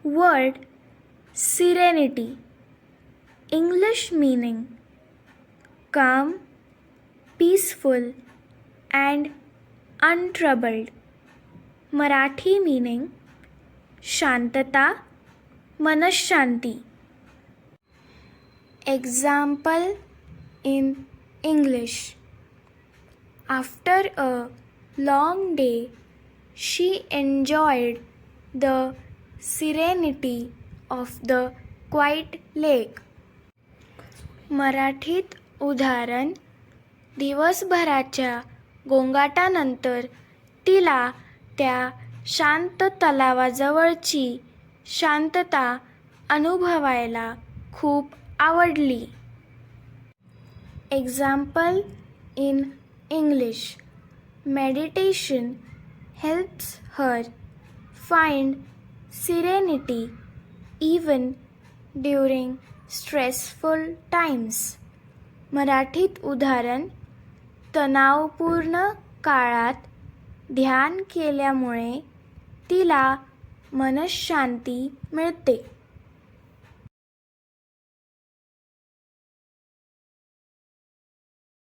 Word serenity. English meaning calm, peaceful and untroubled. Marathi meaning शांतता, मनःशांती. Example in English. After a long day, she enjoyed the serenity of the quiet lake. मराठीत उदाहरण. दिवसभराच्या गोंगाटानंतर तिला त्या शांत तलावाजवळची शांतता अनुभवायला खूप आवडली. Example in English. Meditation helps her find serenity even during stressful times. मराठीत उदाहरण. तणावपूर्ण काळात ध्यान केल्यामुळे तिला मनःशांती मिळते.